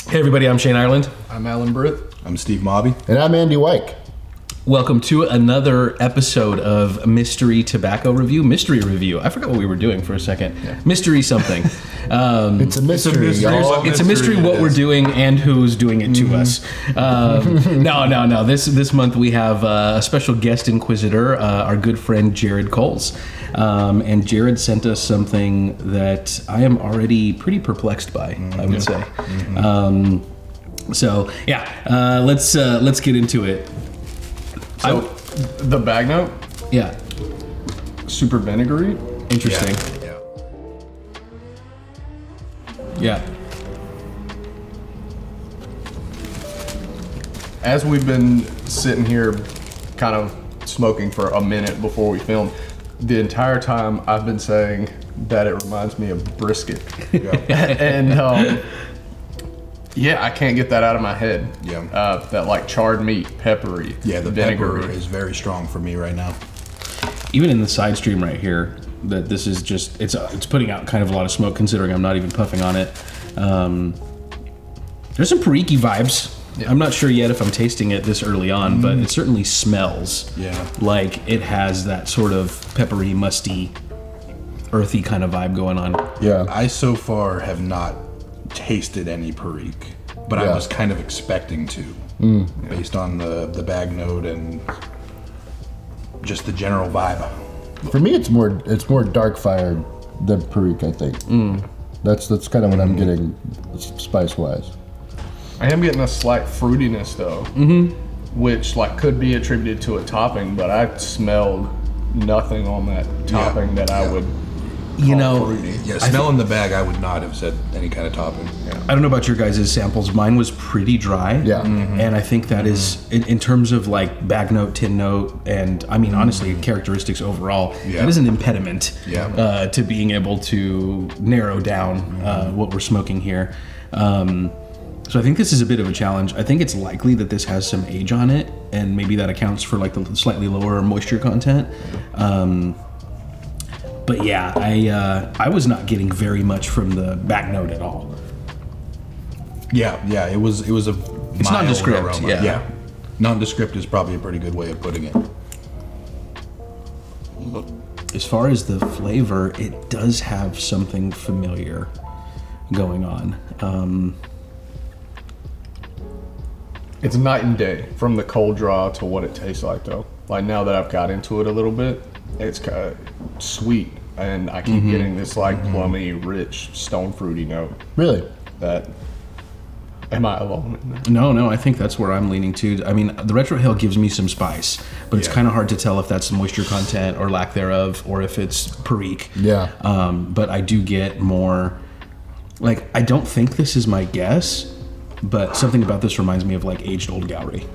Hey everybody, I'm Shane Ireland. I'm Alan Britt. I'm Steve Mobby. And I'm Andy Wyke. Welcome to another episode of Mystery Tobacco Review. Mystery Review. I forgot what we were doing for a second. Yeah. Mystery something. It's a mystery. It's a mystery what we're doing and who's doing it to us. No. This month we have a special guest inquisitor, our good friend Jared Coles. And Jared sent us something that I am already pretty perplexed by, I would say. Let's get into it. So, the bag note, Yeah. super vinegary. Interesting. Yeah. As we've been sitting here kind of smoking for a minute before we filmed, the entire time I've been saying that it reminds me of brisket. And I can't get that out of my head. Yeah. That like charred meat, peppery. Yeah, the vinegary. pepper is very strong for me right now. Even in the side stream right here, that this is just, it's putting out kind of a lot of smoke considering I'm not even puffing on it. There's some Periki vibes. Yeah. I'm not sure yet if I'm tasting it this early on, but it certainly smells like it has that sort of peppery, musty, earthy kind of vibe going on. Yeah. I so far have not tasted any Perique, but I was kind of expecting to, based on the bag note and just the general vibe. For me, it's more dark fired than Perique, I think. That's kind of what I'm getting spice wise. I am getting a slight fruitiness though, which like could be attributed to a topping, but I smelled nothing on that topping that I would. Fruity. Smelling the bag, I would not have said any kind of topping. Yeah. I don't know about your guys' samples. Mine was pretty dry. Yeah. And I think that is, in terms of like bag note, tin note, and I mean, honestly, characteristics overall, that is an impediment to being able to narrow down what we're smoking here. So I think this is a bit of a challenge. I think it's likely that this has some age on it, and maybe that accounts for like the slightly lower moisture content. But yeah, I was not getting very much from the back note at all. Yeah, it was a. It's nondescript. Aroma. Yeah, nondescript is probably a pretty good way of putting it. As far as the flavor, it does have something familiar going on. It's night and day from the cold draw to what it tastes like though. Like now that I've got into it a little bit, it's kind of sweet, and I keep getting this like plummy, rich, stone fruity note. Really? Am I alone in that? No, I think that's where I'm leaning to. I mean, the retrohale gives me some spice, but it's kind of hard to tell if that's moisture content or lack thereof, or if it's Perique. Yeah. But I do get more, like, I don't think this is my guess, but something about this reminds me of like aged old Gowrie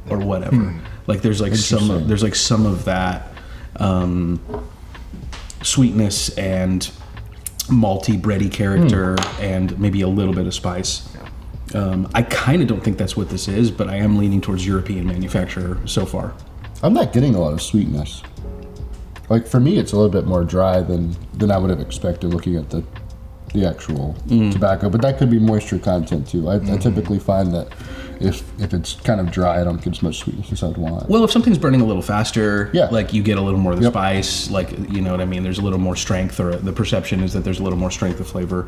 or whatever. Like there's like some of that sweetness and malty, bready character, and maybe a little bit of spice. I kind of don't think that's what this is, but I am leaning towards European manufacturer so far. I'm not getting a lot of sweetness. Like for me, it's a little bit more dry than I would have expected looking at the actual tobacco, but that could be moisture content too. I typically find that if it's kind of dry, I don't get as much sweetness as I'd want. Well, if something's burning a little faster, like you get a little more of the spice, like, you know what I mean? There's a little more strength, or the perception is that there's a little more strength of flavor.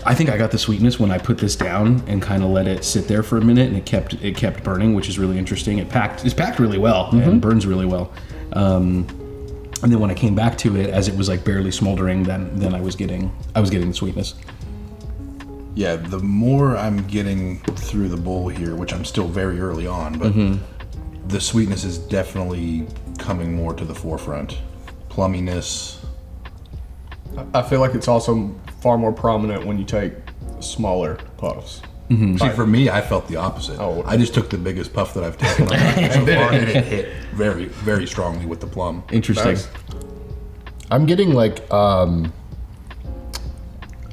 I think I got the sweetness when I put this down and kind of let it sit there for a minute, and it kept burning, which is really interesting. It's packed really well and burns really well. And then when I came back to it, as it was like barely smoldering, then I was getting the sweetness. Yeah, the more I'm getting through the bowl here, which I'm still very early on, but the sweetness is definitely coming more to the forefront. Plumminess. I feel like it's also far more prominent when you take smaller puffs. See, for me, I felt the opposite. I just took the biggest puff that I've taken on that so far, and it hit very, very strongly with the plum. Interesting. I'm getting like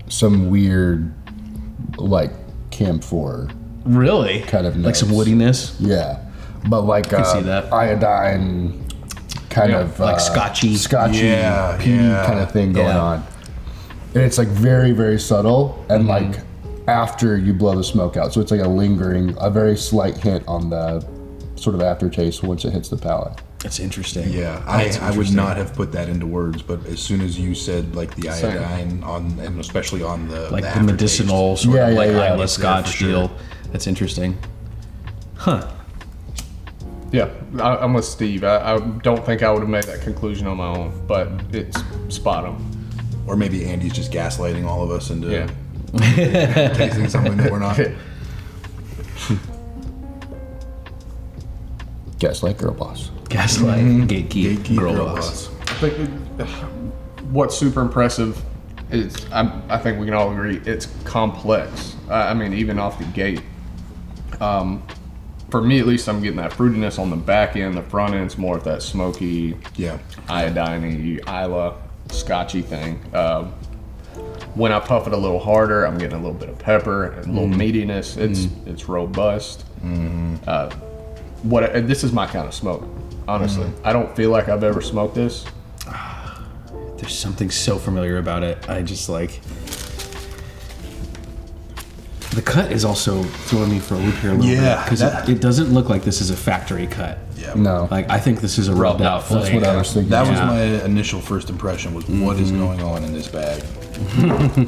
some weird, like camphor. Really? Kind of notes. Like some woodiness? Yeah. But like I can see that. iodine kind of like scotchy peat kind of thing going on. and it's like very, very subtle, and like after you blow the smoke out, so it's like a very slight hint on the sort of aftertaste once it hits the palate. That's interesting. Yeah, I would not have put that into words, but as soon as you said like the iodine and especially on the like the medicinal sort of like Islay Scotch sure. deal. That's interesting. Huh. Yeah, I'm with Steve. I don't think I would have made that conclusion on my own, but it's spot on. Or maybe Andy's just gaslighting all of us into tasting something that we're not. Gaslight girl boss. Gaslight, gatekeep, girl boss. I think what's super impressive is, I think we can all agree, it's complex. I mean, even off the gate. For me, at least, I'm getting that fruitiness on the back end. The front end's more of that smoky, iodine-y, Isla, scotchy thing. When I puff it a little harder, I'm getting a little bit of pepper, a little meatiness. It's robust. This is my kind of smoke, honestly. I don't feel like I've ever smoked this. There's something so familiar about it. I just like... The cut is also throwing me for a loop here a little bit. Because it doesn't look like this is a factory cut. Yeah. No. Like, I think this is a rubbed out flake. That's what I was thinking. That was my initial first impression was what is going on in this bag?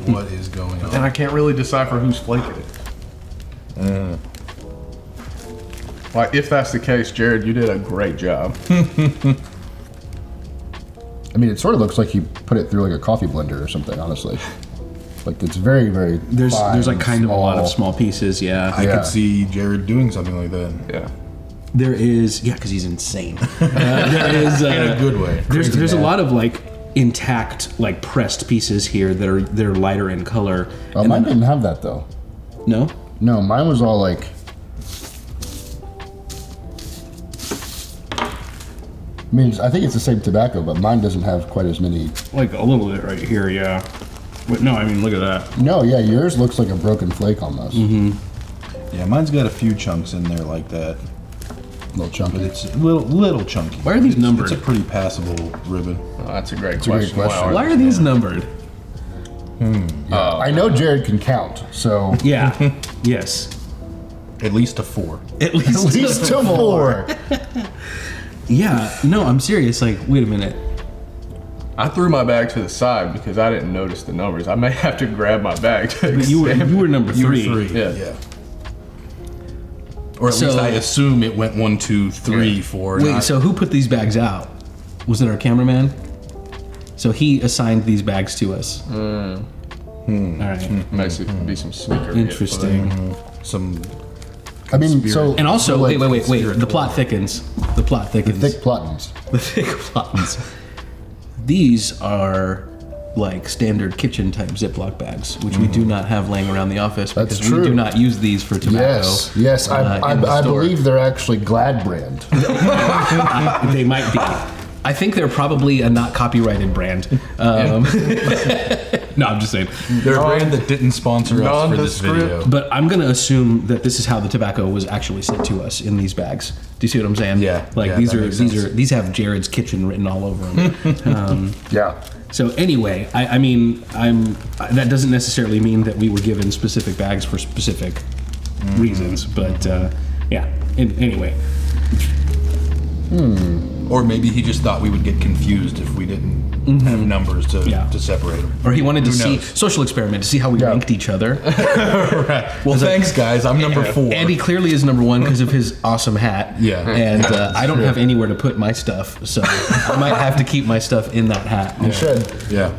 What is going on? And I can't really decipher who's flaking it. Like, if that's the case, Jared, you did a great job. I mean, it sort of looks like you put it through like a coffee blender or something, honestly. Like, it's very, very There's like kind small. of a lot of small pieces, I could see Jared doing something like that. Yeah. There is, because he's insane. There is In a good way. There's a lot of like intact, like pressed pieces here that are lighter in color. Oh, mine didn't have that though. No, No, mine was all like. I mean, I think it's the same tobacco, but mine doesn't have quite as many. like a little bit right here, yeah. But no, I mean look at that. No, yeah, yours looks like a broken flake almost. Yeah, mine's got a few chunks in there like that. A little chunky. But it's a little chunky. Why are these numbered? It's a pretty passable ribbon. Oh, that's a great a great question. question. Why are these numbered? I know Jared can count, so Yeah. Yes. At least a 4. At least. at least to 4. Yeah. No, I'm serious. Like, wait a minute. I threw my bag to the side because I didn't notice the numbers. I may have to grab my bag to But you were number You were 3. 3. Yeah. Or at So- least I assume it went 1, 2, 3, 4. Wait. not- So who put these bags out? Was it our cameraman? So he assigned these bags to us. All right. Might be some sneaker. Interesting. some I mean, so And also, so, like, wait. The plot thickens. The plot thickens. thick plottons. The thick plottons. These are like standard kitchen type Ziploc bags, which we do not have laying around the office That's because we true. do not use these for tobacco. Yes, in the I store. believe they're actually Glad brand. They might be. I think they're probably a not copyrighted brand. No, I'm just saying. They're a brand that didn't sponsor us for this Nondescript. video. But I'm going to assume that this is how the tobacco was actually sent to us in these bags. Do you see what I'm saying? Yeah. Like Yeah, these that are makes these sense. are these have Jared's kitchen written all over them. Yeah. So anyway, I mean, that doesn't necessarily mean that we were given specific bags for specific reasons, but yeah. Anyway, Or maybe he just thought we would get confused if we didn't have numbers to separate them. or he wanted to Who see knows? social experiment to see how we ranked each other. Well, thanks, guys. I'm number 4. Andy clearly is number 1 because of his awesome hat. Yeah. and I don't have anywhere to put my stuff, so I might have to keep my stuff in that hat. You should. Yeah.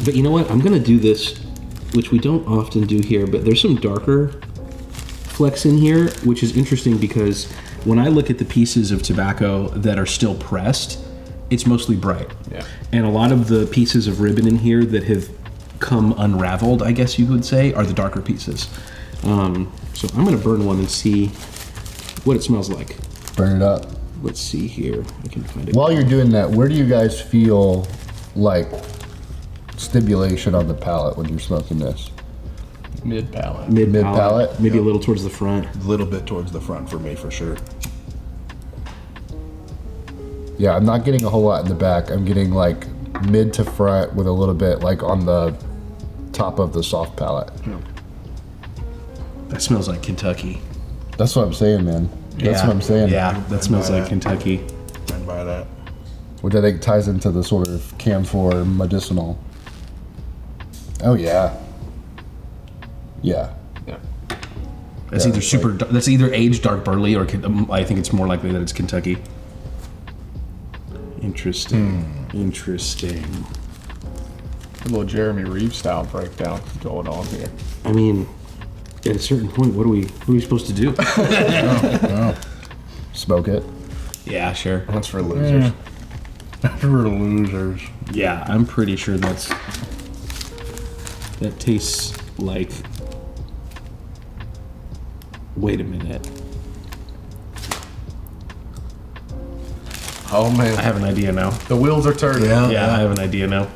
But you know what? I'm gonna do this, which we don't often do here, but there's some darker flecks in here, which is interesting because when I look at the pieces of tobacco that are still pressed, it's mostly bright. Yeah. And a lot of the pieces of ribbon in here that have come unraveled, I guess you would say, are the darker pieces. So I'm gonna burn one and see what it smells like. Burn it up. Let's see here. I can find it. While you're doing that, where do you guys feel like stimulation on the palate when you're smoking this? Mid palate. Mid-palate? Maybe a little towards the front. A little bit towards the front for me, for sure. Yeah, I'm not getting a whole lot in the back. I'm getting like mid to front with a little bit like on the top of the soft palate. That smells like Kentucky. That's what I'm saying, man. That's what I'm saying. Yeah, that smells like Kentucky. I'd buy that. Which I think ties into the sort of camphor medicinal. Oh yeah. Yeah. That's either that's either aged dark burley or I think it's more likely that it's Kentucky. Interesting. Interesting. A little Jeremy Reeves style breakdown going on here. I mean, at a certain point, what are we supposed to do? Smoke it. Yeah, sure. That's for losers. For losers. Yeah, I'm pretty sure that tastes like. Wait a minute. Oh man, I have an idea now. the wheels are turning. Yeah, I have an idea now.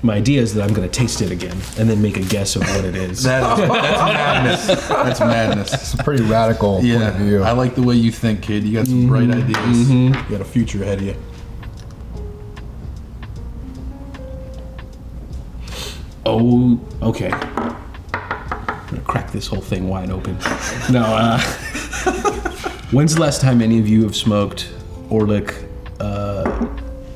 My idea is that I'm going to taste it again and then make a guess of what it is. That's madness. That's madness. It's a pretty radical point of view. I like the way you think, kid. You got some bright ideas. You got a future ahead of you. Oh, okay. I'm going to crack this whole thing wide open. No, when's the last time any of you have smoked Orlick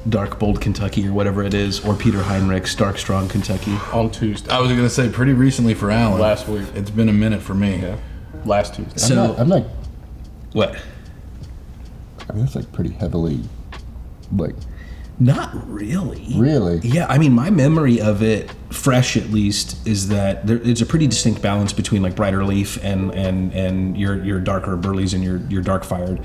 Dark Bold Kentucky or whatever it is, or Peter Heinrich's Dark Strong Kentucky? On Tuesday. I was going to say pretty recently for Alan. Last week. It's been a minute for me. Yeah. Last Tuesday. So, I'm not. what? I mean, it's like pretty heavily, like. Not really. Really? Yeah, I mean, my memory of it, fresh at least, is that it's a pretty distinct balance between like brighter leaf and your darker burleys and your dark fired,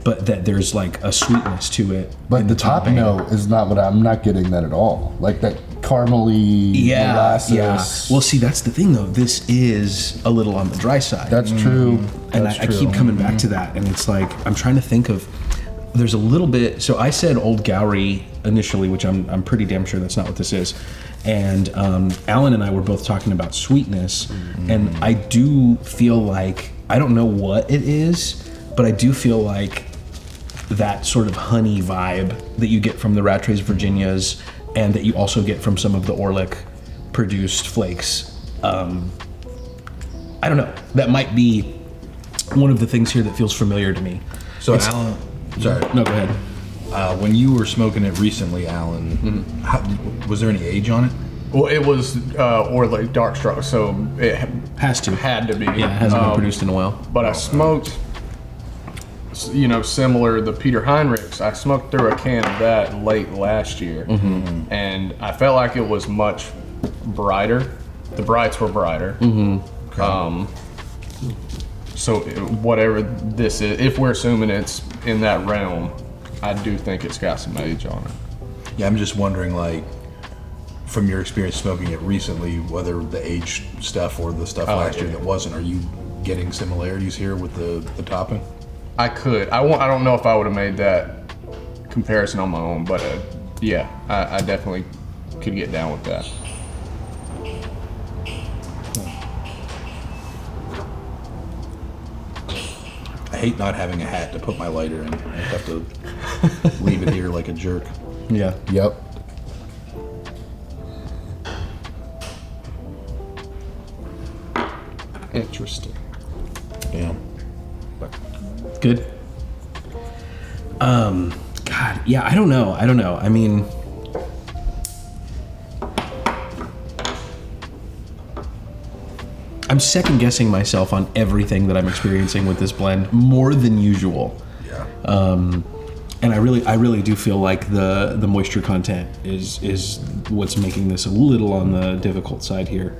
but that there's like a sweetness to it. But the top note is not what I'm not getting that at all. Like that caramely molasses. Yeah. Well, see, that's the thing though. This is a little on the dry side. That's true. And I keep coming back to that, and it's like I'm trying to think of. There's a little bit. So I said Old Gowrie initially, which I'm pretty damn sure that's not what this is. And Alan and I were both talking about sweetness, and I do feel like I don't know what it is, but I do feel like that sort of honey vibe that you get from the Rattray's Virginias, and that you also get from some of the Orlick produced flakes. I don't know. That might be one of the things here that feels familiar to me. So Alan, sorry. No, go ahead. When you were smoking it recently, Alan, was there any age on it? Well, it was Orlick Dark Strong, so it Has to. had to be. Yeah, it hasn't been produced in a while. But I smoked, similar to Peter Heinrich's. I smoked through a can of that late last year, and I felt like it was much brighter. The brights were brighter. So whatever this is, if we're assuming it's in that realm, I do think it's got some age on it. Yeah, I'm just wondering, like, from your experience smoking it recently, whether the age stuff or the stuff last year that wasn't, are you getting similarities here with the topping? I could. I don't know if I would have made that comparison on my own, but yeah, I definitely could get down with that. I hate not having a hat to put my lighter in. I have to leave it here like a jerk. Yeah. Yep. Interesting. Yeah. Good. God, yeah, I don't know. I mean, I'm second guessing myself on everything that I'm experiencing with this blend more than usual. Yeah. And I really do feel like the moisture content is what's making this a little on the difficult side here.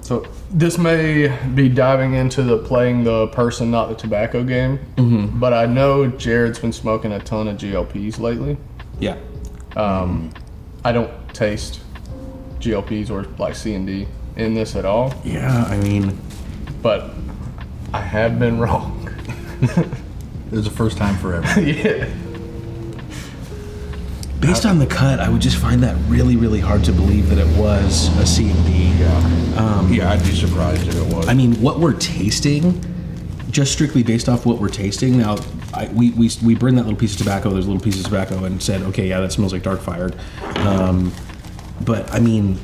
So this may be diving into the playing the person, not the tobacco game. But I know Jared's been smoking a ton of GLPs lately. Yeah. I don't taste GLPs or like C&D in this at all, Yeah, I mean, but I have been wrong. There's a first time for everything. Yeah. based on the cut, I would just find that really, really hard to believe that it was a C&D. Yeah, I'd be surprised if it was. I mean, what we're tasting, just strictly based off what we're tasting, now, we burned that little piece of tobacco. There's little pieces of tobacco, and said, okay, yeah, that smells like dark fired. But I mean,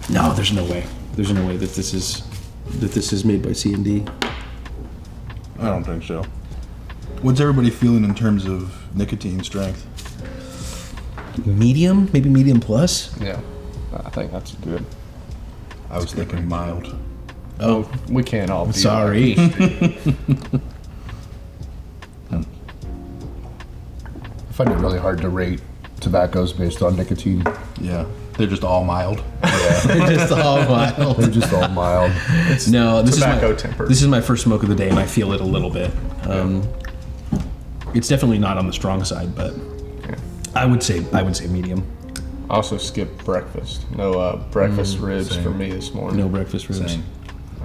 no, there's no way. There's no way that this is made by C&D. I don't think so. What's everybody feeling in terms of nicotine strength? Medium, maybe medium plus. Yeah, I think that's good. I was thinking mild. Oh, we can't all be. Sorry. I find it really hard to rate tobaccos based on nicotine. Yeah, they're just all mild. They're just all mild. They're just all mild. No, tobacco tempered. This is my first smoke of the day, and I feel it a little bit. It's definitely not on the strong side, but I would say medium. Also skipped breakfast. No breakfast ribs same. for me this morning. No breakfast ribs. Same.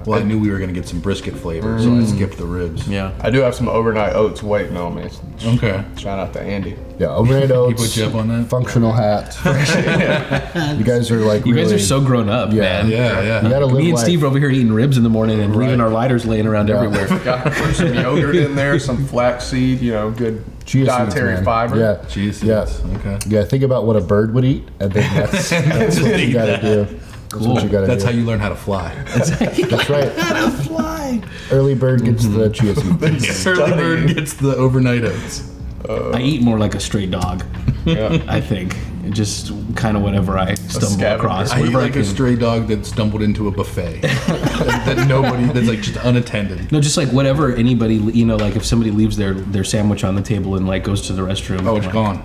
Well, I knew we were going to get some brisket flavor, so I skipped the ribs. Yeah. I do have some overnight oats waiting on me. Okay. Shout out to Andy. Yeah, overnight He oats, put you up on that? functional hats. You guys are like You guys really, are so grown up, man. Yeah. You gotta live Me and life. Steve are over here eating ribs in the morning and leaving our lighters laying around everywhere. Got some yogurt in there, some flaxseed, good Chia seeds, dietary man. fiber. Yeah, Chia seeds. Yeah. Okay. Yeah, think about what a bird would eat, and then that's what you gotta do. That's what you gotta That's do. how you learn how to fly. That's right. Fly. Early bird gets the chia seeds. Early bird gets the overnight oats. I eat more like a stray dog, Yeah. I think. Just kind of whatever I stumble scavenger. across. I eat Whatever like a can- stray dog that stumbled into a buffet that nobody, that's like just unattended. No, just like whatever anybody, like if somebody leaves their sandwich on the table and like goes to the restroom. Oh, it's like, gone.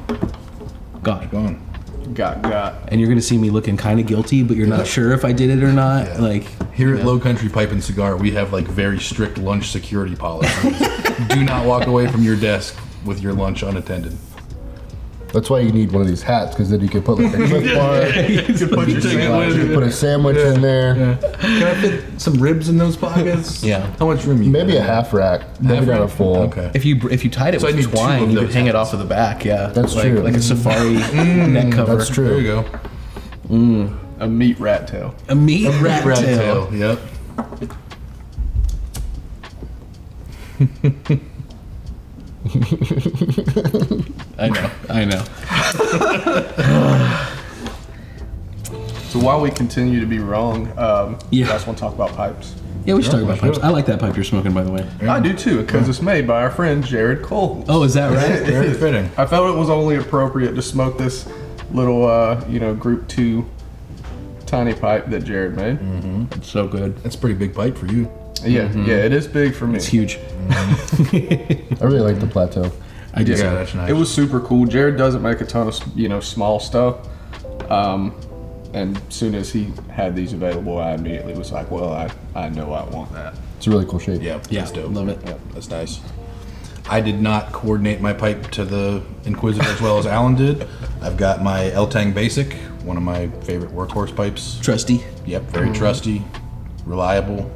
Gone. Got. And you're gonna see me looking kind of guilty, but you're not sure if I did it or not. Yeah. Like Here at Low Country Pipe and Cigar, we have like very strict lunch security policies. Do not walk away from your desk with your lunch unattended. That's why you need one of these hats, because then you can put like a clip bar. You can put your You can put a sandwich in there. Can I fit some ribs in those pockets? Yeah. How much room you Maybe got? a half rack. Maybe Half not a rack? full. Okay. if you tied it So I with need two twine, of you could those hang it hats. off of the back. Yeah, That's like, true. Like a safari neck cover. That's There you true. go. A meat rat tail. A meat rat tail. Yep. I know. So while we continue to be wrong, you Yeah. guys want to talk about pipes? Yeah, we should talk about pipes. I like that pipe you're smoking, by the way. I do too, because it's made by our friend Jared Cole. Oh, is that right? Very fitting. I felt it was only appropriate to smoke this little, Group 2 tiny pipe that Jared made. It's so good. That's a pretty big pipe for you. Yeah, it is big for me. It's huge. I really like the plateau. I just Yeah, that's nice. It was super cool. Jared doesn't make a ton of small stuff, and as soon as he had these available, I immediately was like, well, I know I want that. It's a really cool shape. Yeah, Yeah, that's dope. love it. Yep, that's nice. I did not coordinate my pipe to the Inquisitor as well as Alan did. I've got my El-Tang Basic, one of my favorite workhorse pipes. Trusty. Yep, very trusty, reliable,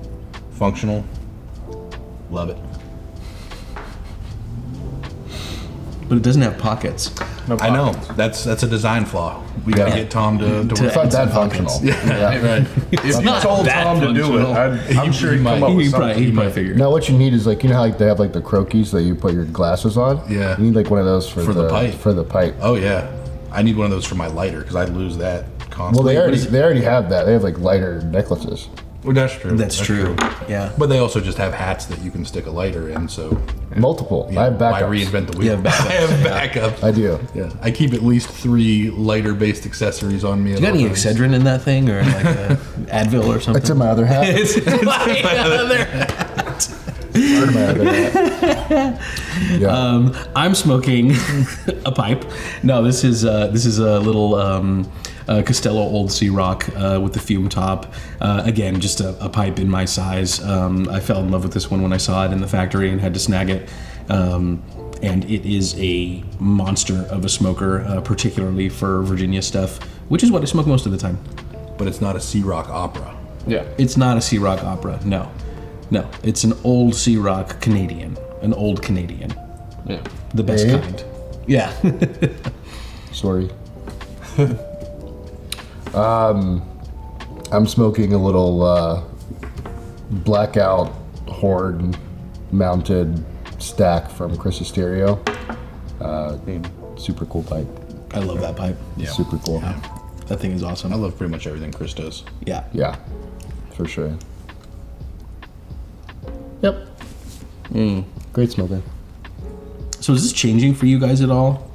functional. Love it. But it doesn't have pockets. No I know. pockets. That's a design flaw. We gotta get Tom to It's work. not that functional. Yeah, right. If you not told that Tom to do it, functional. I'm sure he'd come might. up with He'd something. probably figure it. Now what you need is like, you know how like they have like the croquis that you put your glasses on? Yeah. You need like one of those for the pipe. For the pipe. Oh yeah, I need one of those for my lighter because I lose that Well, constantly. they already have that. They have like lighter necklaces. Well, that's true. That's true. Yeah. But they also just have hats that you can stick a lighter in. So Multiple. I have why backups. reinvent the wheel? You have backups. I have backups. I do. Yeah, I keep at least 3 lighter-based accessories on me. You got any Excedrin in that thing, or like Advil or something? It's in my other hat. It's my other. Part of my other hat. Yeah. I'm smoking a pipe. No, this is a little Castello Old Sea Rock with the fume top. Again, just a pipe in my size. I fell in love with this one when I saw it in the factory and had to snag it. And it is a monster of a smoker, particularly for Virginia stuff, which is what I smoke most of the time. But it's not a Sea Rock opera. Yeah. It's not a Sea Rock opera. No, it's an old Sea Rock Canadian, an old Canadian, Yeah. the best Eh? kind. Yeah. Sorry. I'm smoking a little blackout Horde mounted stack from Chris Stereo. Super cool pipe. I love that pipe. Yeah. Super cool. Yeah. That thing is awesome. I love pretty much everything Chris does. Yeah. Yeah, for sure. Yep. Great smoker. So is this changing for you guys at all?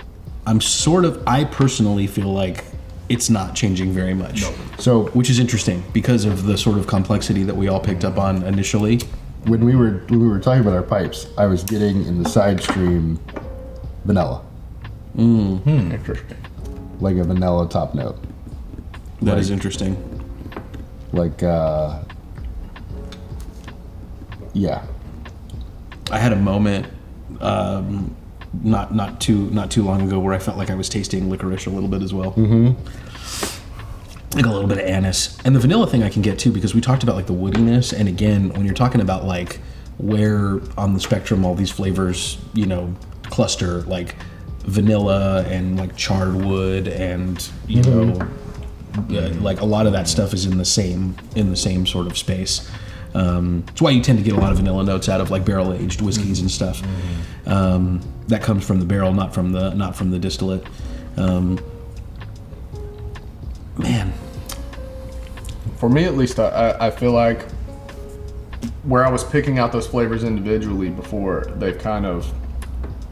I personally feel like it's not changing very much. No. So Which is interesting because of the sort of complexity that we all picked up on initially. when we were talking about our pipes, I was getting in the side stream vanilla, Interesting. like a vanilla top note. That is interesting. Like, yeah. I had a moment not too long ago where I felt like I was tasting licorice a little bit as well. Mm-hmm. Like a little bit of anise. And the vanilla thing I can get too, because we talked about like the woodiness, and again, when you're talking about like where on the spectrum all these flavors, you know, cluster, like vanilla and like charred wood and you know like a lot of that stuff is in the same sort of space. It's why you tend to get a lot of vanilla notes out of like barrel aged whiskeys and stuff. That comes from the barrel, not from the distillate. Man, For me, at least, I feel like where I was picking out those flavors individually before, they've kind of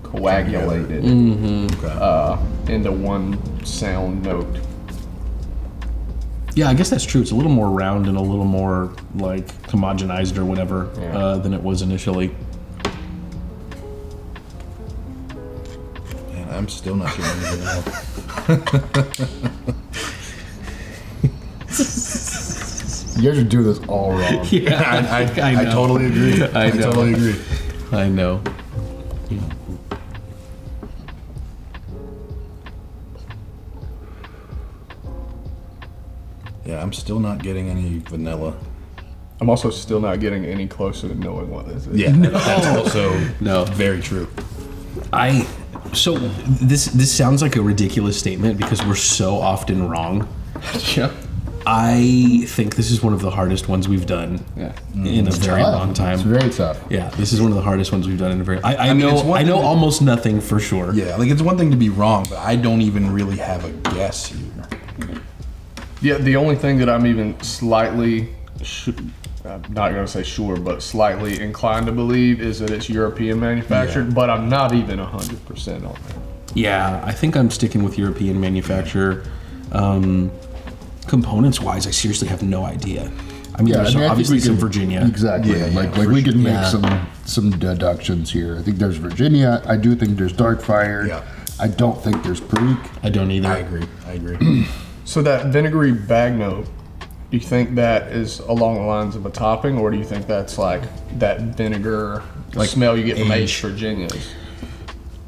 coagulated into one sound note. yeah, I guess that's true. It's a little more round and a little more like homogenized or whatever than it was initially. Man, I'm still not getting anything else. You guys are doing this all wrong. Yeah, I totally agree. I know. Totally agree. I know. Yeah, I'm still not getting any vanilla. I'm also still not getting any closer to knowing what this is. Yeah, that's also No. very true. So this sounds like a ridiculous statement because we're so often wrong. Yeah. I think this is one of the hardest ones we've done in a very long time. It's very tough. Yeah, this is one of the hardest ones we've done in a very. I mean, it's know one I know thing that- almost nothing for sure. Yeah, like it's one thing to be wrong, but I don't even really have a guess here. Yeah, the only thing that I'm even slightly, I'm not going to say sure, but slightly inclined to believe is that it's European manufactured, but I'm not even 100% on that. Yeah, I think I'm sticking with European manufacturer. Components wise, I seriously have no idea. I mean, there's I think obviously we some can- Virginia. Exactly. Yeah, like for we can make Yeah. some deductions here. I think there's Virginia. I do think there's dark fire. Yeah. I don't think there's Perique. I don't either. I agree. So that vinegary bag note, do you think that is along the lines of a topping, or do you think that's like that vinegar Like smell you get from age. aged Virginias?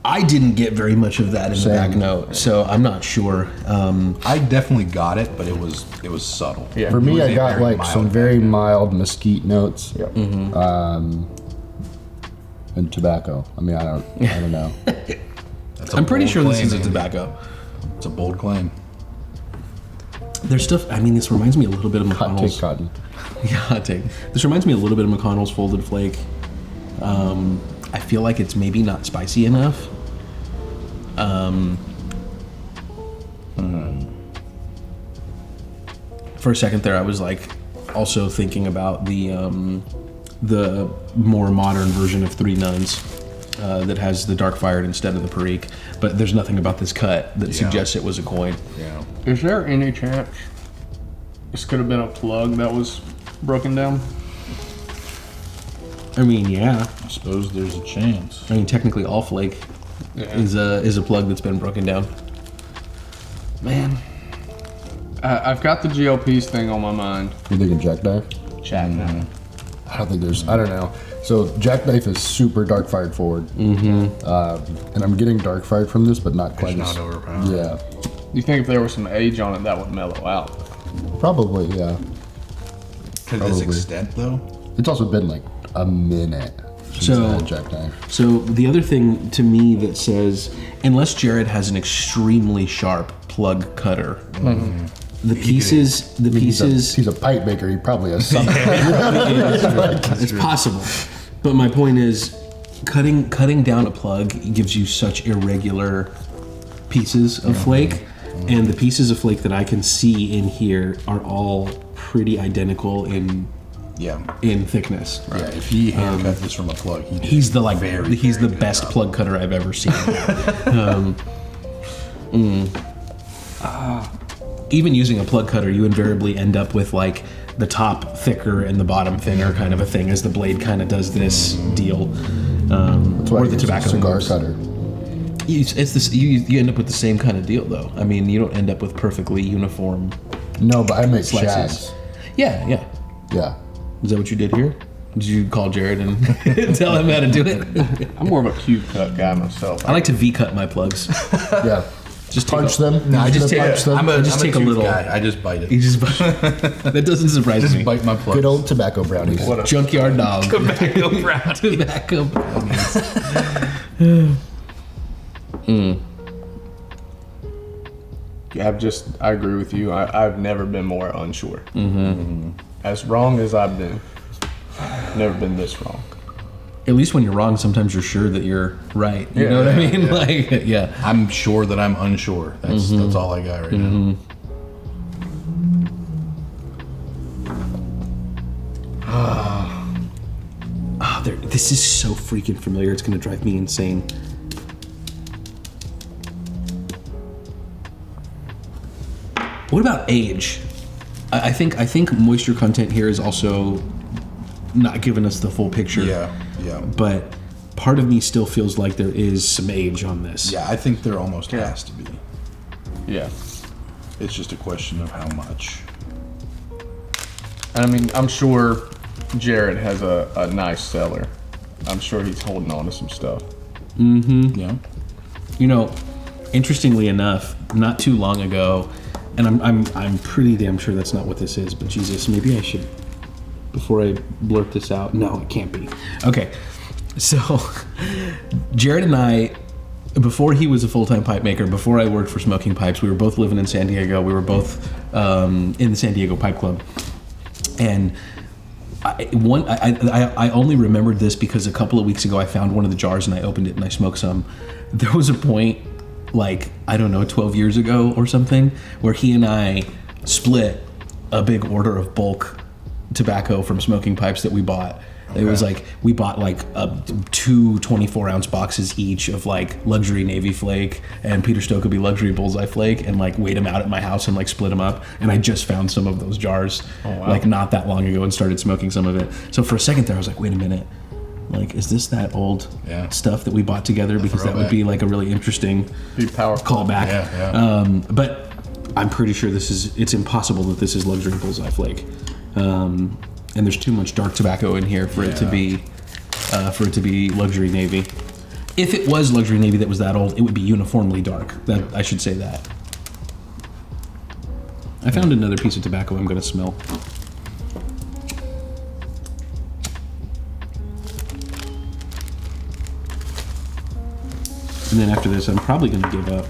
I didn't get very much of that in the Same. back note, so I'm not sure. I definitely got it, but it was subtle. Yeah. For It me, was I a got very like mild some very mild mesquite notes Yep. and tobacco. I mean, I don't know. That's a I'm pretty bold sure this claim, is a Andy. tobacco. It's a bold claim. There's stuff. I mean, this reminds me a little bit of Hot take McConnell's. cotton. Yeah, hot take. This reminds me a little bit of McConnell's Folded Flake. I feel like it's maybe not spicy enough. For a second there, I was like also thinking about the more modern version of Three Nuns that has the dark fired instead of the Perique. But there's nothing about this cut that suggests it was a coin. Yeah. Is there any chance this could have been a plug that was broken down? I mean, yeah. I suppose there's a chance. I mean, technically, all flake is a plug that's been broken down. Man, I've got the GLPs thing on my mind. You thinking jackknife? Chat now. I don't think there's. I don't know. So jackknife is super dark fired forward, and I'm getting dark fired from this, but not quite It's as. not overpowering. Yeah, You think if there was some age on it, that would mellow out? probably. Yeah. To this Probably. extent, though. It's also been like a minute since So- I had jackknife. so the other thing to me that says, unless Jared has an extremely sharp plug cutter, the pieces, He's a pipe maker. He probably has something. it's possible. But my point is, cutting down a plug gives you such irregular pieces of flake, and the pieces of flake that I can see in here are all pretty identical in thickness. Right. Yeah, if he hand cut this from a plug, he's the best plug cutter I've ever seen. Even using a plug cutter, you invariably end up with like the top thicker and the bottom thinner kind of a thing, as the blade kind of does this deal. That's why or the tobacco cigar cutter. It's this. You end up with the same kind of deal, though. I mean, you don't end up with perfectly uniform. No, but I make slices. shads. Yeah. Yeah. Is that what you did here? Did you call Jared and tell him how to do it? I'm more of a cube cut guy myself. I like to V-cut my plugs. Yeah. Just punch them. No, I just take. I'm a little. Guy. I just bite it. You just bite. That doesn't surprise me. Just bite my plugs. Good old tobacco brownies. What a junkyard dog. Tobacco brownies. Tobacco brownies. I agree with you. I've never been more unsure. As wrong as I've been, never been this wrong. At least when you're wrong, sometimes you're sure that you're right. You know what I mean? Yeah. I'm sure that I'm unsure. That's all I got right now. This is so freaking familiar. It's going to drive me insane. What about age? I think moisture content here is also not giving us the full picture. Yeah. But part of me still feels like there is some age on this. Yeah, I think there almost has to be. Yeah. It's just a question of how much. I mean, I'm sure Jared has a nice cellar. I'm sure he's holding on to some stuff. Yeah. You know, interestingly enough, not too long ago, and I'm pretty damn sure that's not what this is, but Jesus, maybe I should, before I blurt this out. No, it can't be. Okay, so Jared and I, before he was a full-time pipe maker, before I worked for Smoking Pipes, we were both living in San Diego. We were both in the San Diego Pipe Club, and I only remembered this because a couple of weeks ago I found one of the jars and I opened it and I smoked some. There was a point, like, I don't know, 12 years ago or something, where he and I split a big order of bulk tobacco from Smoking Pipes that we bought. Okay. It was like, we bought like two 24-ounce boxes each of like luxury Navy flake and Peter Stokkebye luxury bullseye flake, and like weighed them out at my house and like split them up. And I just found some of those jars like not that long ago and started smoking some of it. So for a second there I was like, wait a minute, like, is this that old stuff that we bought together? Because that would be like a really interesting callback. But I'm pretty sure it's impossible that this is luxury bullseye flake. And there's too much dark tobacco in here for it to be luxury Navy. If it was luxury Navy that was that old, it would be uniformly dark. That I should say that. I found another piece of tobacco I'm going to smell. And then after this, I'm probably going to give up.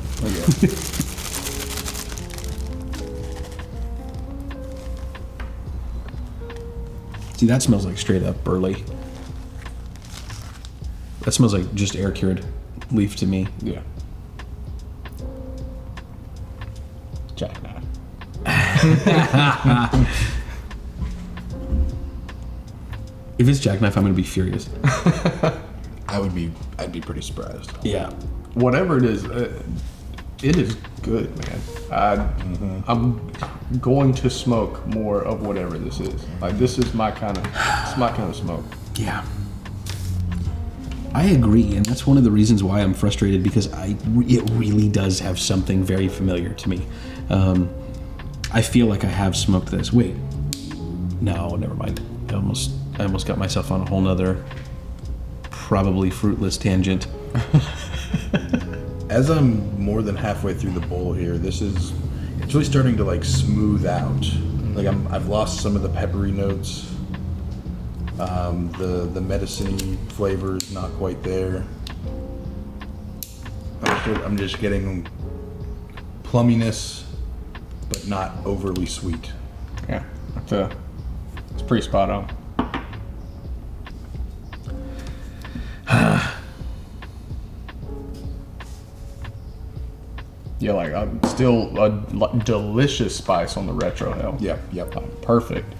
See, that smells like straight up burley. That smells like just air cured leaf to me. Yeah. Jackknife. If it's jackknife, I'm going to be furious. I'd be pretty surprised. Yeah. Whatever it is good, man. I'm going to smoke more of whatever this is. Like, this is my kind of smoke. Yeah. I agree, and that's one of the reasons why I'm frustrated, because it really does have something very familiar to me. I feel like I have smoked this. Wait. No, never mind. I almost got myself on a whole nother, probably fruitless tangent. As I'm more than halfway through the bowl here, it's really starting to like smooth out. Like I've lost some of the peppery notes. The medicine-y flavor is not quite there. I'm just getting plumminess, but not overly sweet. Yeah, it's pretty spot on. Yeah, like still a delicious spice on the retro hell. Yep. Perfect.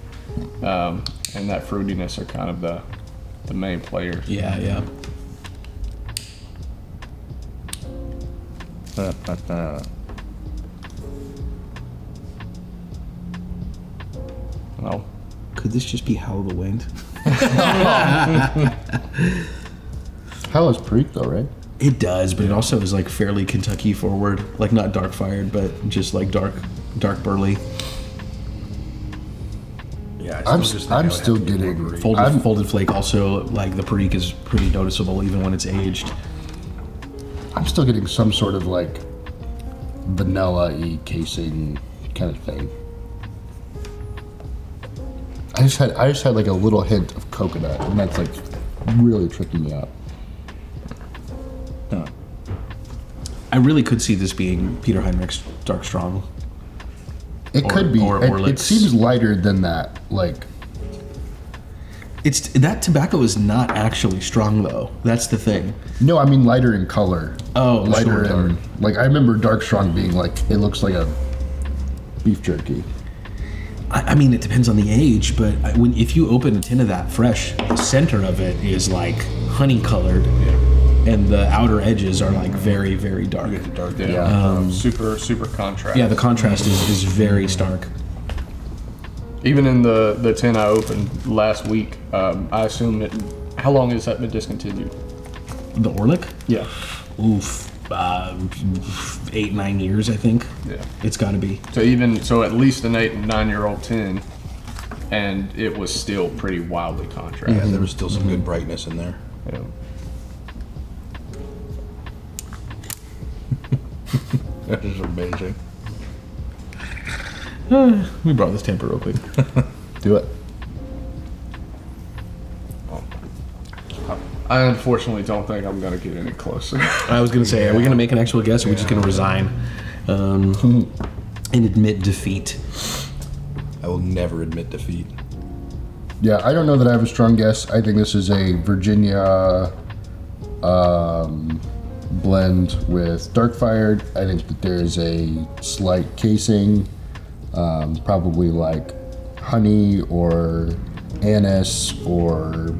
And that fruitiness are kind of the main players. Yeah. Well, Could this just be Howl of the Wind? How is Perique though, right? It does, but it also is like fairly Kentucky forward, like not dark fired, but just like dark burly. Yeah, I'm still getting Folded flake also, like the Perique is pretty noticeable even when it's aged. I'm still getting some sort of like vanilla-y casing kind of thing. I just had like a little hint of coconut, and that's like really tricking me out. I really could see this being Peter Heinrich's Dark Strong. It could be. It Lick's. seems lighter than that. Like, It's that tobacco is not actually strong though. That's the thing. no, I mean lighter in color. Oh, lighter sure. in like I remember Dark Strong being like it looks like a beef jerky. I mean, it depends on the age, but if you open a tin of that fresh, the center of it is like honey colored, and the outer edges are like very, very dark. super contrast. Yeah, the contrast is very stark. Even in the tin I opened last week, I assume it. How long has that been discontinued? The Orlick? Yeah. Oof. 8-9 years, I think. Yeah. It's got to be. So at least an 8 and 9 year old tin, and it was still pretty wildly contrasted. Yeah, there was still some good brightness in there. Yeah. That is amazing. We brought this tamper real quick. Do it. I unfortunately don't think I'm gonna get any closer. I was going to say, are we going to make an actual guess, or are we just going to resign and admit defeat? I will never admit defeat. Yeah, I don't know that I have a strong guess. I think this is a Virginia blend with dark fired. I think that there's a slight casing, probably like honey or anise or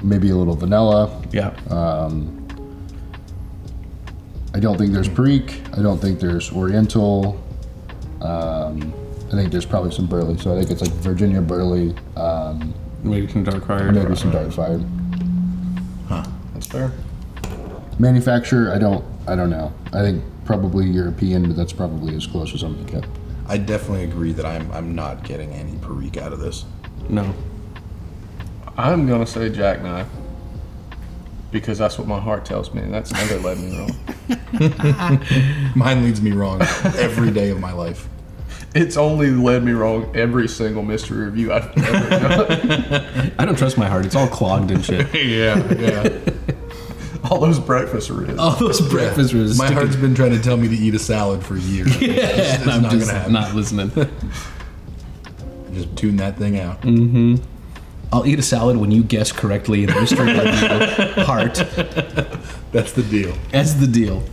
maybe a little vanilla. Yeah. I don't think there's Perique. I don't think there's Oriental. I think there's probably some burley. So I think it's like Virginia burley. Maybe some dark fired. Maybe some dark fired. That's fair. Manufacturer, I don't know. I think probably European, but that's probably as close as I'm gonna get. I definitely agree that I'm not getting any Perique out of this. No. I'm gonna say jackknife because that's what my heart tells me, and that's never led me wrong. Mine leads me wrong every day of my life. It's only led me wrong every single mystery review I've ever done. I don't trust my heart. It's all clogged and shit. Yeah. All those breakfast ribs. All those breakfast ribs. My heart's been trying to tell me to eat a salad for years. It's I'm not just gonna happen. not listening. Just tune that thing out. I'll eat a salad when you guess correctly in the mystery review. Heart. That's the deal. That's the deal.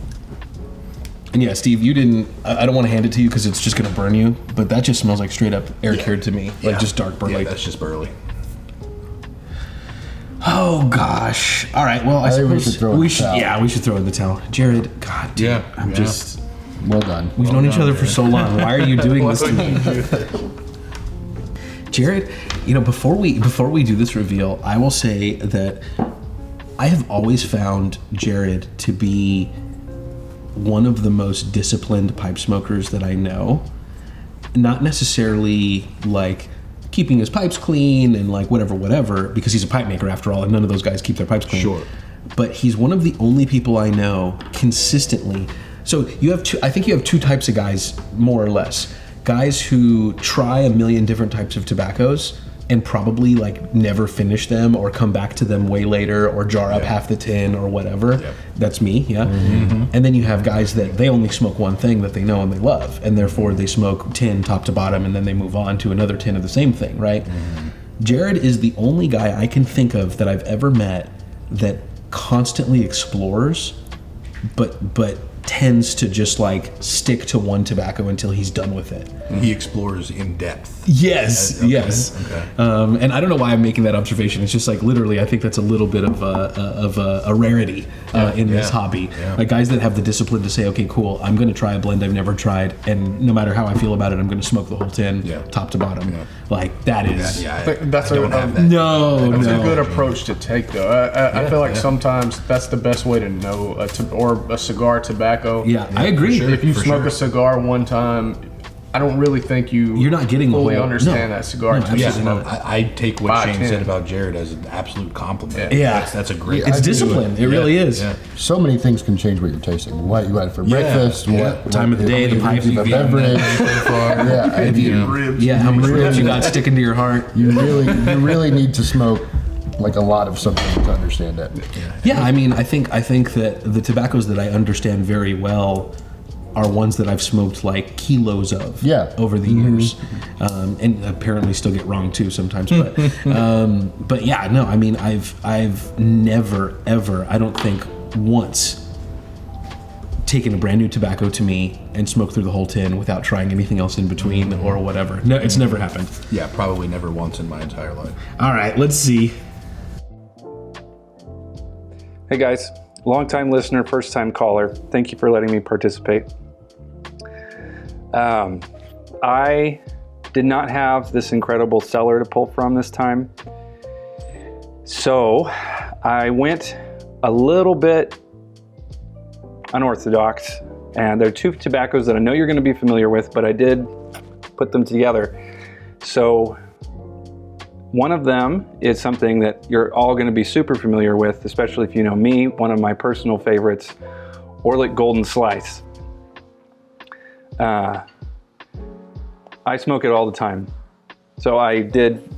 And yeah, Steve, you didn't. I don't want to hand it to you because it's just going to burn you. But that just smells like straight up air cured to me, like just dark burn. Yeah, Like, that's just burley. oh gosh. All right. Well, I think we suppose should throw in the towel. Yeah, we should throw in the towel. Jared, God, dude, Yeah, I'm yeah. just. Well done. We've known each other for so long. Why are you doing this to me? Jared, you know, before we do this reveal, I will say that I have always found Jared to be one of the most disciplined pipe smokers that I know. Not necessarily like keeping his pipes clean and like whatever, because he's a pipe maker after all, and none of those guys keep their pipes clean. Sure. But he's one of the only people I know consistently. So I think you have two types of guys, more or less. Guys who try a million different types of tobaccos and probably like never finish them or come back to them way later or jar up half the tin or whatever. Yep. That's me, yeah. Mm-hmm. And then you have guys that they only smoke one thing that they know and they love, and therefore they smoke tin top to bottom and then they move on to another tin of the same thing, right? Mm-hmm. Jared is the only guy I can think of that I've ever met that constantly explores but tends to just like stick to one tobacco until he's done with it. He explores in depth. Yes, Okay. yes. Okay. And I don't know why I'm making that observation. It's just like literally, I think that's a little bit of a rarity in this hobby. Yeah. Like guys that have the discipline to say, okay, cool, I'm going to try a blend I've never tried, and no matter how I feel about it, I'm going to smoke the whole tin, top to bottom. Yeah. Like that is. I That's don't have that. No, That's no. a good approach to take, though. I feel like sometimes that's the best way to know, or a cigar tobacco. Yeah, I agree. sure. If you For smoke sure. a cigar one time, I don't really think you're not getting the fully whole- understand no. that cigar. No, until you absolutely. smoke. I take what 5, Shane 10. said about Jared as an absolute compliment. Yeah. That's a great. It's I do. discipline. It really is. Yeah. So many things can change what you're tasting. What you had for breakfast, what Time of the day, the pipes the you've beverage. Yeah, and Yeah, how many ribs you got sticking to your heart? you really need to smoke like a lot of something to understand it. Yeah, I mean, I think that the tobaccos that I understand very well are ones that I've smoked like kilos of over the years, and apparently still get wrong too sometimes. But yeah, no, I mean, I've never ever, I don't think once, taken a brand new tobacco to me and smoked through the whole tin without trying anything else in between or whatever. No, it's never happened. Yeah, probably never once in my entire life. All right, let's see. Hey guys, long-time listener, first-time caller. Thank you for letting me participate. I did not have this incredible cellar to pull from this time. So I went a little bit unorthodox, and there are two tobaccos that I know you're going to be familiar with, but I did put them together. So one of them is something that you're all going to be super familiar with, especially if you know me. One of my personal favorites, Orlik Golden Slice. I smoke it all the time. So I did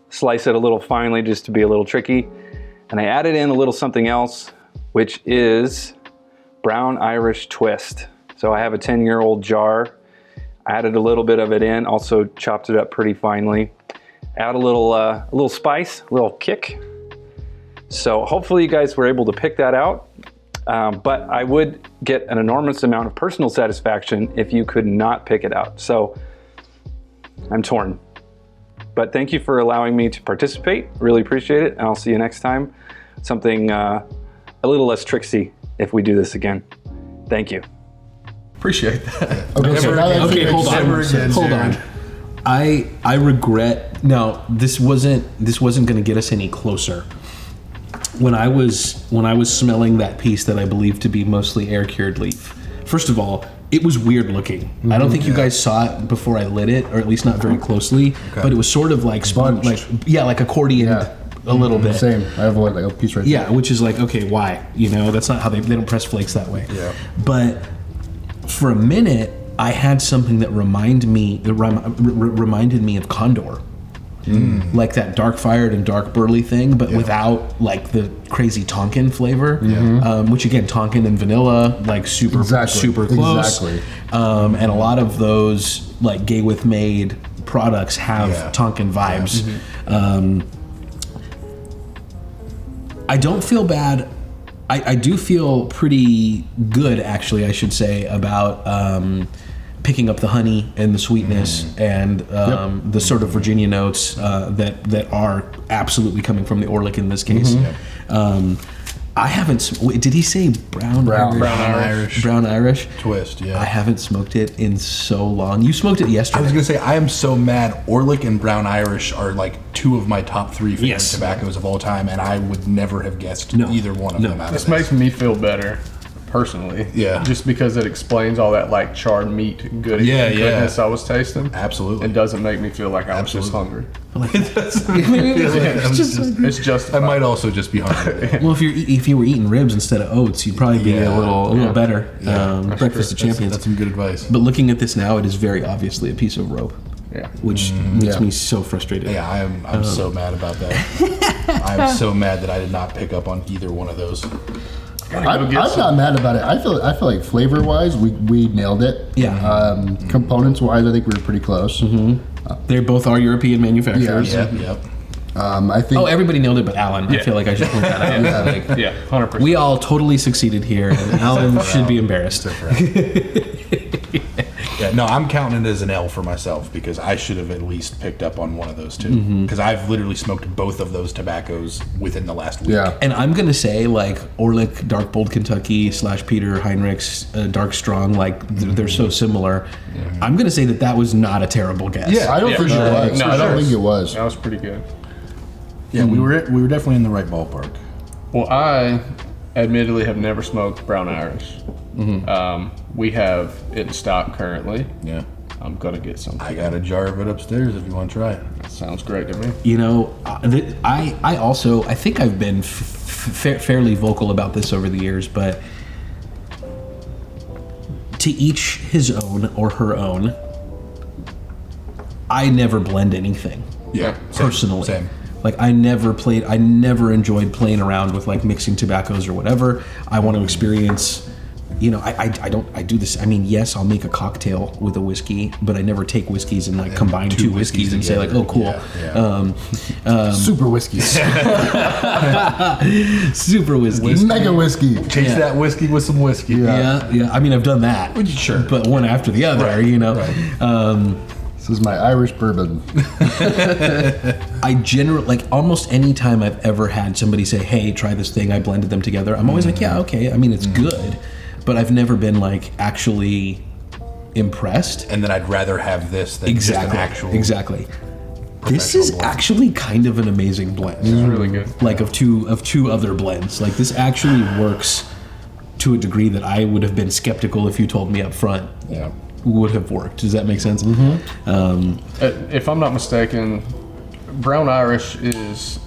slice it a little finely just to be a little tricky. And I added in a little something else, which is Brown Irish Twist. So I have a 10-year-old jar. I added a little bit of it in, also chopped it up pretty finely. Add a little spice, a little kick. So hopefully you guys were able to pick that out. But I would get an enormous amount of personal satisfaction if you could not pick it out. So I'm torn. But thank you for allowing me to participate. Really appreciate it. And I'll see you next time. Something a little less tricksy if we do this again. Thank you. Appreciate that. Okay, so now that Okay, makes hold on. sense. Hold on. I regret. Now this wasn't going to get us any closer. When I was smelling that piece that I believe to be mostly air cured leaf. First of all, it was weird looking. I don't think you guys saw it before I lit it, or at least not very closely. But it was sort of like like accordion a little bit. Same. I have like a piece right there. Yeah, which is like, okay, why? You know, that's not how they don't press flakes that way. Yeah. But for a minute, I had something that reminded me of Condor. Like that dark fired and dark burley thing, but without like the crazy Tonkin flavor. Which again, Tonkin and vanilla, like super close. Exactly. And a lot of those like Gay With Made products have Tonkin vibes. I don't feel bad. I do feel pretty good, actually, I should say, about picking up the honey and the sweetness and the sort of Virginia notes that are absolutely coming from the Orlik in this case. I haven't. Did he say brown Irish? Brown Irish Twist, yeah. I haven't smoked it in so long. You smoked it yesterday. I was gonna say I am so mad. Orlik and Brown Irish are like two of my top 3 favorite tobaccos of all time, and I would never have guessed either one of them out of This makes me feel better, personally. Yeah. Just because it explains all that like charred meat goodness I was tasting. Absolutely. It doesn't make me feel like I was just hungry. It's just. I might also just be hungry. Well, if you were eating ribs instead of oats, you'd probably be a little better. Breakfast of Champions. That's some good advice. But looking at this now, it is very obviously a piece of rope. Yeah. Which makes me so frustrated. Yeah, I'm so mad about that. I'm so mad that I did not pick up on either one of those. I'm not mad about it. I feel like flavor wise, we nailed it. Yeah. Components wise, I think we were pretty close. They both are European manufacturers. Yep. I think. Oh, everybody nailed it, but Alan. I feel like I should point that out. Yeah, 100%. We all totally succeeded here, and Alan should be embarrassed. Yeah, no, I'm counting it as an L for myself because I should have at least picked up on one of those two. Because I've literally smoked both of those tobaccos within the last week. Yeah. And I'm gonna say like Orlick Dark Bold Kentucky / Peter Heinrich's Dark Strong, like they're so similar. I'm gonna say that was not a terrible guess. Yeah. I don't think it was. No, I don't think it was. That was pretty good. Yeah, we were definitely in the right ballpark. Well, I admittedly have never smoked Brown Irish. We have it in stock currently. Yeah. I'm gonna get some. I got a jar of it upstairs if you want to try it. That sounds great to me. You know, I also I think I've been fairly vocal about this over the years, but to each his own or her own. I never blend anything. Yeah. Personally. Same. Like I never enjoyed playing around with like mixing tobaccos or whatever. I want to experience, you know, I do this. I mean, yes, I'll make a cocktail with a whiskey, but I never take whiskeys and like combine two whiskeys and say like, oh, cool. Yeah. Super whiskey. Super whiskey. Mega whiskey. Chase that whiskey with some whiskey. Yeah. I mean, I've done that. Sure. But one after the other, you know. Right. This is my Irish bourbon. I generally, like almost any time I've ever had somebody say, hey, try this thing, I blended them together, I'm always like, yeah, okay. I mean, it's good, but I've never been like actually impressed. And then I'd rather have this than just an actual. Exactly. This is blend. actually kind of an amazing blend. It's really good. Like of two other blends. Like this actually works to a degree that I would have been skeptical if you told me up front. Yeah. Would have worked. Does that make sense? If I'm not mistaken, Brown Irish is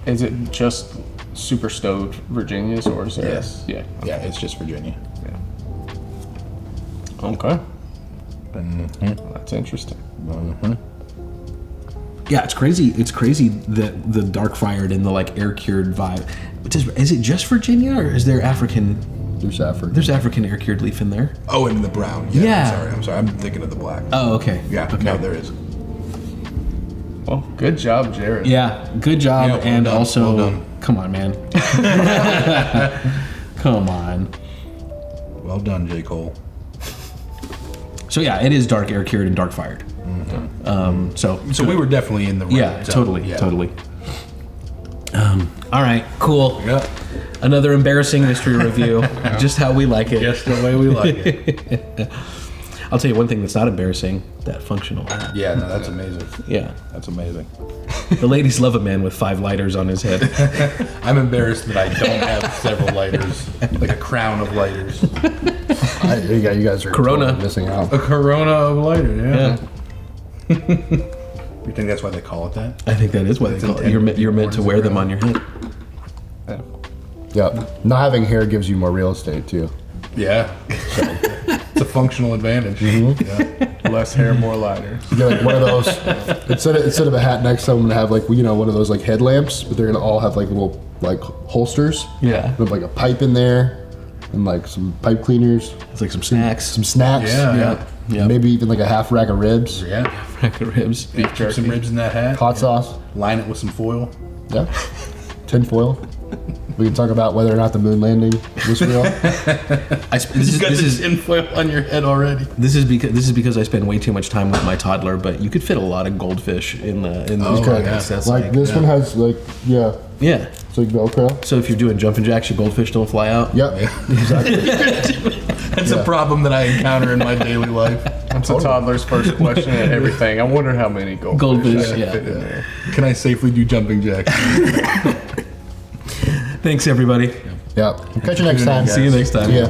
it just super stowed Virginias or is there? Yes. Yeah. Yeah, it's just Virginia. Okay. That's interesting. Yeah, it's crazy. It's crazy that the dark fired and the like air cured vibe. Is it just Virginia or is there African? There's African. There's African air cured leaf in there. Oh, and the brown. Yeah. I'm sorry. I'm thinking of the black. Oh, okay. Yeah. Okay. No, there is. Well, good job, Jared. Yeah, good job. Yeah, well and done, also, well done. come on, man. Come on. Well done, J. Cole. So yeah, it is dark air cured and dark fired. So we were definitely in the right yeah, zone. totally, Yeah. totally. All right, cool. Yep. Another embarrassing mystery review. Just how we like it. Just the way we like it. I'll tell you one thing that's not embarrassing: that functional hat. Yeah, no, that's amazing. Yeah, That's amazing. the ladies love a man with 5 lighters on his head. I'm embarrassed that I don't have several lighters, like a crown of lighters. You guys are Corona. totally missing out. A corona of lighters, Yeah, You think that's why they call it that? I think that is what they call it. You're meant to wear them on your head. Yeah. Not having hair gives you more real estate too. Yeah. It's a functional advantage. Yeah. Less hair, more lighter. You get like one of those instead of a hat next to them, have like one of those like headlamps, but they're gonna all have like little like holsters. Yeah. With like a pipe in there, and like some pipe cleaners, It's like some snacks, some snacks. Yeah. Yeah. Maybe even like a half rack of ribs. Yeah. rack of ribs. Keep some ribs in that hat. Hot sauce. Line it with some foil. Yeah. Tin foil. We can talk about whether or not the moon landing was real. This is tinfoil on your head already. This is because I spend way too much time with my toddler. But you could fit a lot of goldfish in those Okay. pockets. That's Like this one has like yeah. it's like Velcro. So if you're doing jumping jacks, your goldfish don't fly out. Yep. Exactly. That's a problem that I encounter in my daily life. That's a toddler's first question and everything. I wonder how many goldfish I can fit in there. Can I safely do jumping jacks? Thanks, everybody. Yep. Catch you next time. See you next time. Yeah.